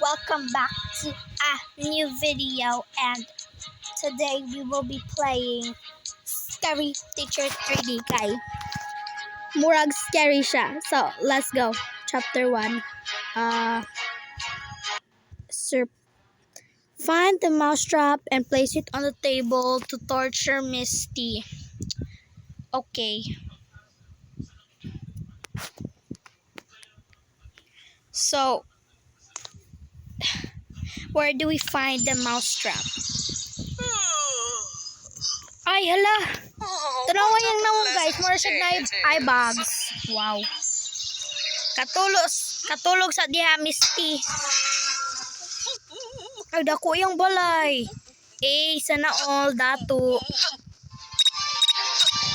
Welcome back to a new video, and today we will be playing Scary Teacher 3D kay murag scary siya. So let's go. Chapter 1. Find the mousetrap and place it on the table to torture Misty. Okay. So where do we find the mousetrap? Ay, hala. Tanawa yung naman guys. Mura siya na eye bags. Wow. Katulog sa diha, Misty. Ay, dako yung balay. Sana all, dato.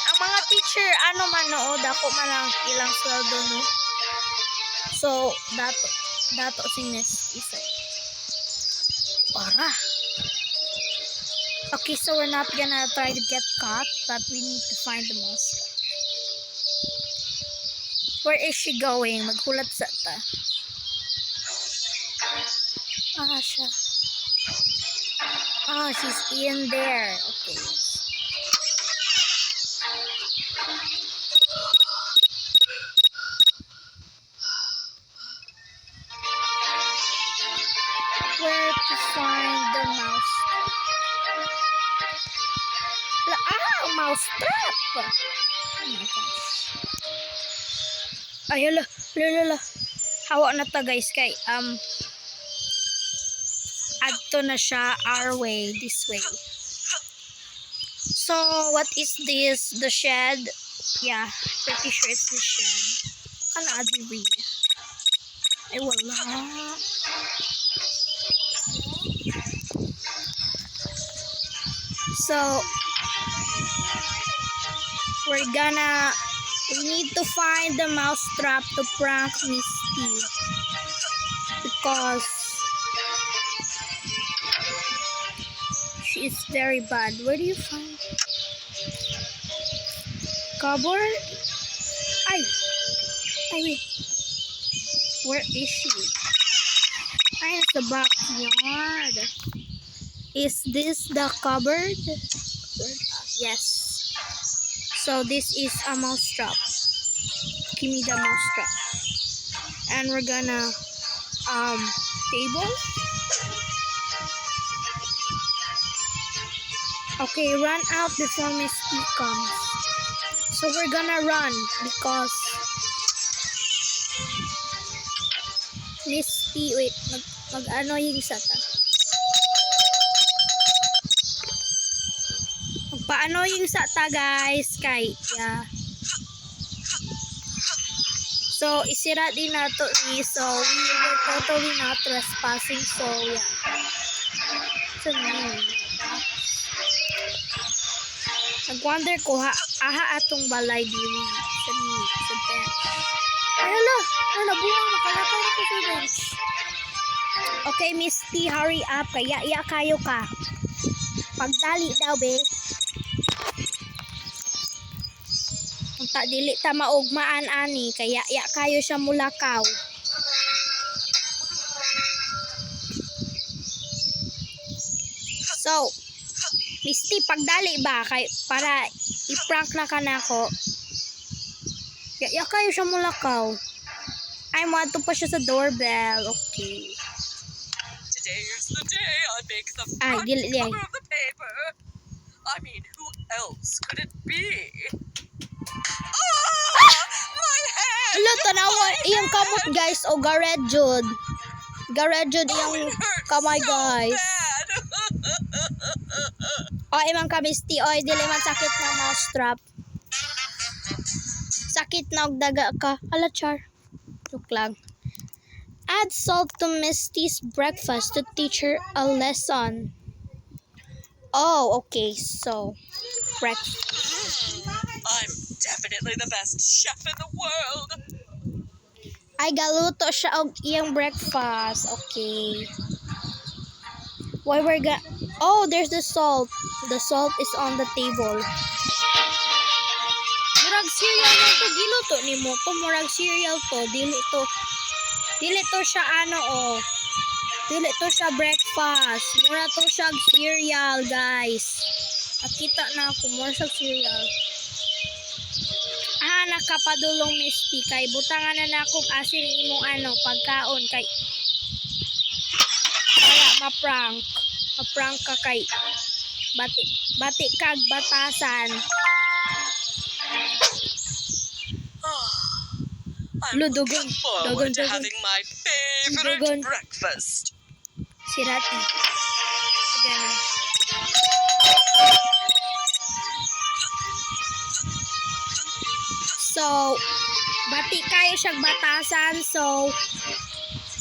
Ang mga teacher, ano man no, dako man lang ilang sweldo no. So, dato si Misty. Para. Okay, so we're not gonna try to get caught, but we need to find the monster. Where is she going? Maghulat sa ta. Siya. She's in there. Okay. Where to find the mouse? Mouse trap! Oh my gosh. Ay, hala. Hawa na ta guys kay adto na siya our way, this way. So what is this? The shed? Yeah, pretty sure it's the shed. Kana adiri. Ay wala. So we need to find the mousetrap to prank Misty because she is very bad. Where do you find cupboard? Ay wait. Where is she? It's the backyard. Is this the cupboard? Yes. So this is a mousetrap. Give me the mousetrap. And we're gonna table. Okay, run out before Misty comes. So we're gonna run because Misty, wait, mag-ano yung isa ta? Paano yung sa ta guys kay so isira din nato ni, so we were totally not trespassing, so so nag-wonder ko atong balay diri sa bench. Ay hala, nabuang nakalakaw ko sa bench. Okay Misty, hurry up kaya kayo ka pagdali daw be. Ta dili ta maugmaan ani kaya kayo siya mulakaw. So Misty, pagdali ba kay para i-prank na kanako. Ya kayo siya mulakaw. Ay mo ato pa siya sa doorbell. Okay. Today is the day I make the front cover of the paper. I mean, who else could it be? My head! Hello, tanawa iyang kamot guys o garejod iyang kamay guys. Imang Misty, dili man sakit na mousetrap. Sakit na og daga ka. Hala char. Joke lang. Add salt to Misty's breakfast to teach her a lesson. Oh, okay. So, breakfast. I'm definitely the best chef in the world. Ay, galuto siya og iyang breakfast. Okay. Oh, there's the salt. The salt is on the table. Murag cereal na to. Giluto ni mo to. Murag cereal to. Dili to siya Dili to siya breakfast. Mura to siya cereal, guys. Nakita na ako. Mura siya cereal. Nakapadulong Miss P. Kay butangan na akong asin imong pagkaon. Kay para ma-prank. Ma-prank ka kay bati kag batasan. I'm Ludugon. looking forward to Dugon. having my favorite Dugon. breakfast. Si Rati. Ganun. So, bati kayo siyang batasan. So,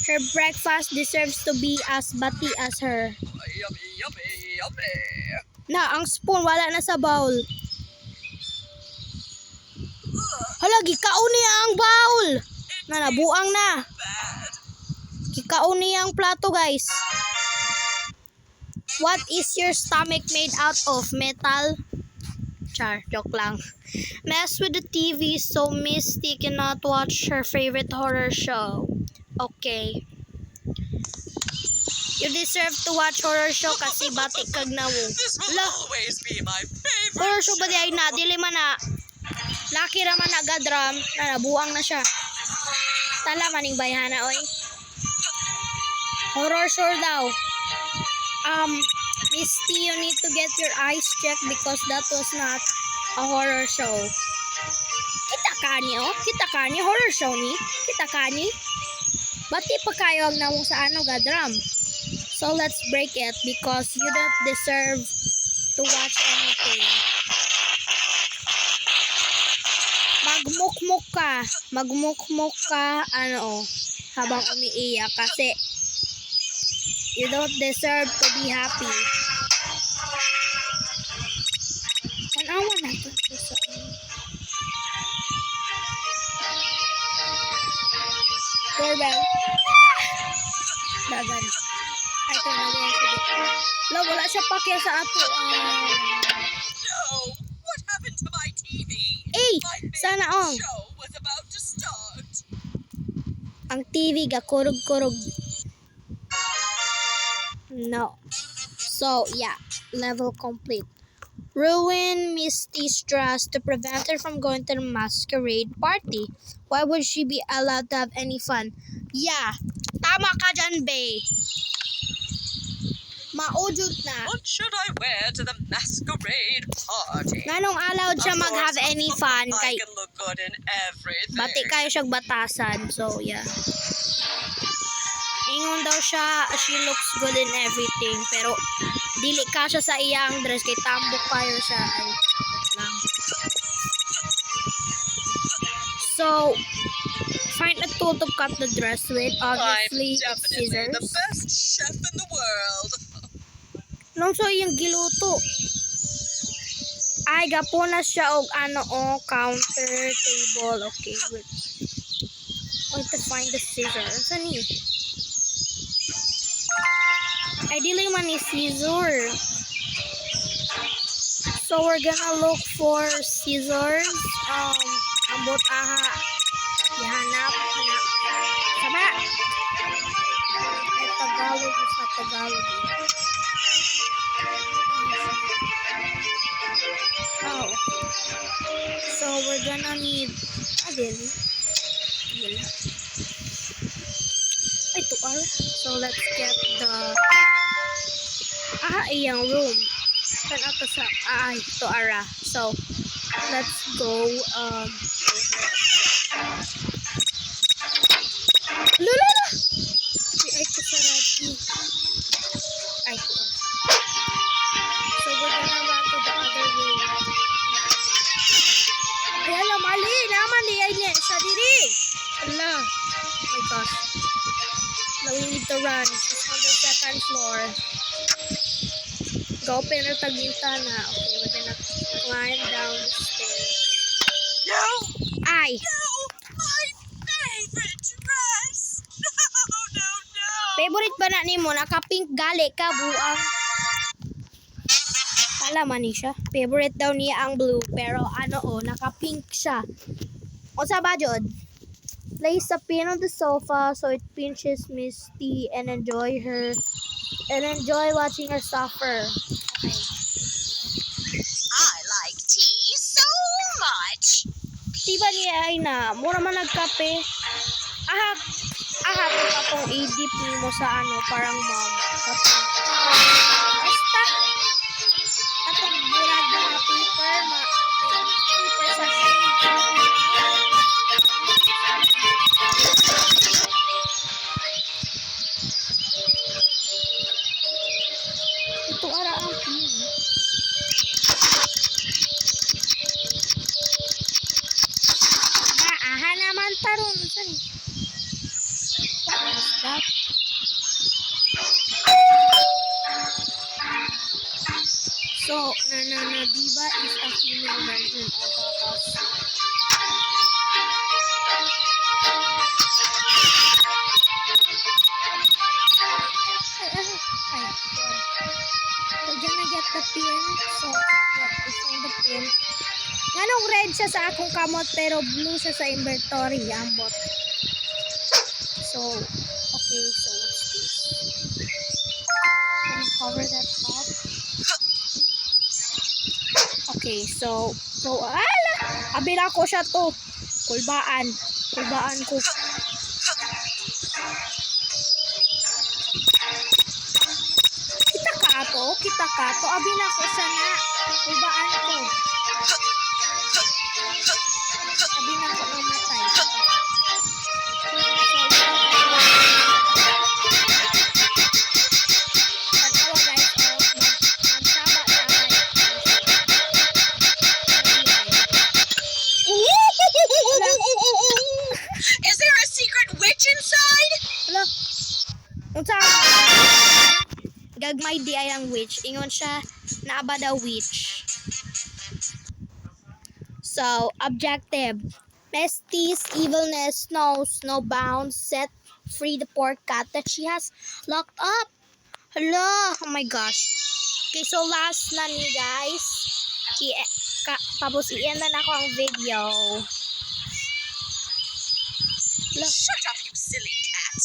her breakfast deserves to be as bati as her. Yummy, yummy, yummy. Na, ang spoon wala na sa bowl. Hala, gikaon niya ang bowl. Na, nabuang na. Bad. Gikaon niya ang plato, guys. What is your stomach made out of? Metal? Char, joke lang. Mess with the TV so Misty cannot watch her favorite horror show. Okay. You deserve to watch horror show kasi batik kag nawo. This will La, always be my favorite horror show ba di ay show. na? Dili man na. Laki raman na gadram. Na nabuang na siya. Tala maning bayhana, oy. Horror show daw. Misty, you need to get your eyes checked because that was not a horror show. Kita ka ni, oh? Kita ka ni? Horror show ni? Kita ka ni? Bati pa kayo ang nawong sa gadram. So let's break it because you don't deserve to watch anything. Magmukmuk ka. Magmukmuk ka, habang umiiyak kasi you don't deserve to be happy. Tanawa na ito sa doorbell. Dagan. Ay, ito na din siya dito. Wala siya pakya sa ato. No, what happened to my TV? Eh, My sana favorite show was about to start. ang TV ga kurog-kurog. No. So, yeah. Level complete. Ruin Misty's dress to prevent her from going to the masquerade party. Why would she be allowed to have any fun? Yeah. Tama ka dyan, Bay. Maudot na. What should I wear to the masquerade party? Nganong allowed siya Of mag-have course, any fun I kay can look good in everything. bati kayo siyang batasan. So, yeah. Ingon daw siya, she looks good in everything. Pero, dili ka siya sa iyang dress. Kay tambok kayo siya. Ay, wait lang. So, find a tool to cut the dress with. Obviously, I'm it's definitely the scissors. best chef in the world. Nung so yung giluto. Ay, gapo na siya og counter table. Okay, wait. Wait to find the scissors. Saan ni? Ay, dili man ni scissor. So, we're gonna look for scissors. Ambot aha. Hanap. Sama! Ay, Tagalog is not Tagalog. Oh. So, we're gonna need... dili. Dili. Ay, tuar. So, let's get the... iyang room. Saan ato sa... tuara. So, let's go, Lula! Ay, ito sa Rabi. Ay, tuar. So, we're gonna run to the other room. Ay, ala, mali. Naman ni ay niya. Sa diri. Ala. Oh my gosh. Now we need to run. She's on the second floor. Go open her tagbintana. Okay, we're gonna climb down the stairs. No! Ay! No! My favorite dress! No! Favorite ba na nimo? Naka-pink gali ka, buang. Alaman ni siya. Favorite daw niya ang blue. Pero naka-pink siya. O sa ba, Jod? place a pin on the sofa so it pinches Misty and enjoy watching her suffer. Okay. I like tea so much. Diba niya ay na, mura man nagkape. Ito ka pong i-dip mo sa parang mom. Basta, atong bulag na mga paper sa ito ara ang pin. Aha naman taron. Sorry. What is that? So, Nana Diva is a female version of us. We're gonna get the pin. So, yeah, it's on the pin. Ganong red siya sa akong kamot pero blue siya sa inventory. Ambot. So, okay, so what's this? Gonna cover that up. Okay, so ala! Abila ko siya to. Kulbaan ko. Kita ka to. Abila ko siya na. Kulbaan ko. Abila ko namatay. Is there a secret witch inside? Hello? Unsa? Gagmay di ay ang witch. Ingon siya, naaba daw witch. So, objective. Misty's evilness knows no bounds. Set free the poor cat that she has locked up. Hello! Oh my gosh. Okay, so last na ni guys. Tapos i-end na ako ang video. Shut up, you silly cat.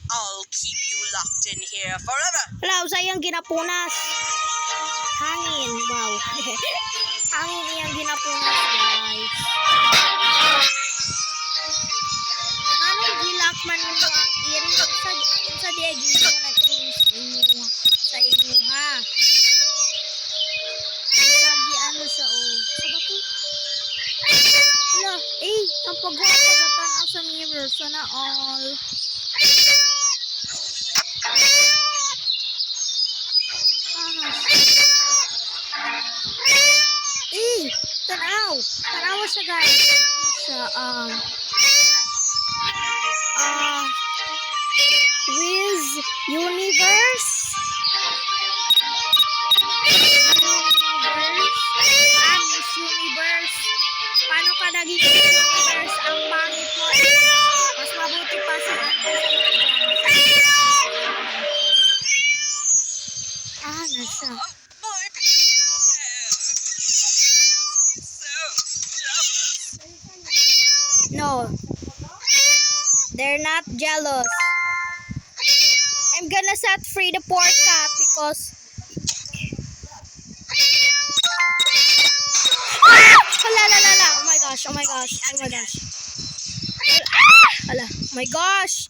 I'll keep you locked in here forever. Hello, sayang ginapunas. Hangin. Wow. Hangin iyang ginapunas, guys. Anong gilak man mo ang iring? Sa diagin mo nag-iring sa inyo, ha? Isagi ano siya, oh. Sa bato? Hello, ang pagwapagatan ang sa mirror. Sana all. Tanawa siya guys. Ano siya? Wiz Universe. Miss Universe. Paano ka naging Miss Universe? Ang pangit mo. Mas mabuti pa si na siya. My beautiful hair. Must be so jealous. No. They're not jealous. I'm gonna set free the poor cat because oh my gosh. Oh my gosh.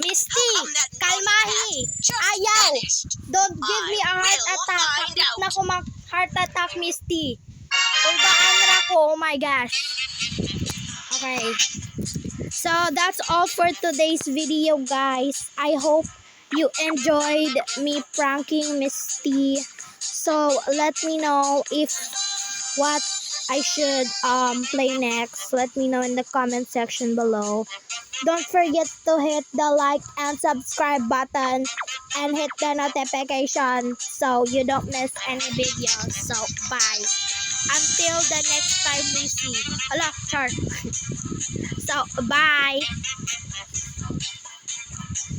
Misty, kalmahi. Ayaw. Don't give me a heart attack. Kapit na ko heart attack, Misty. Uldaan na ko. Oh my gosh. Okay. So, that's all for today's video, guys. I hope you enjoyed me pranking Misty. So, let me know if what I should play next. Let me know in the comment section below. Don't forget to hit the like and subscribe button and hit the notification so you don't miss any videos. So, bye. Until the next time we see. Char. So, bye.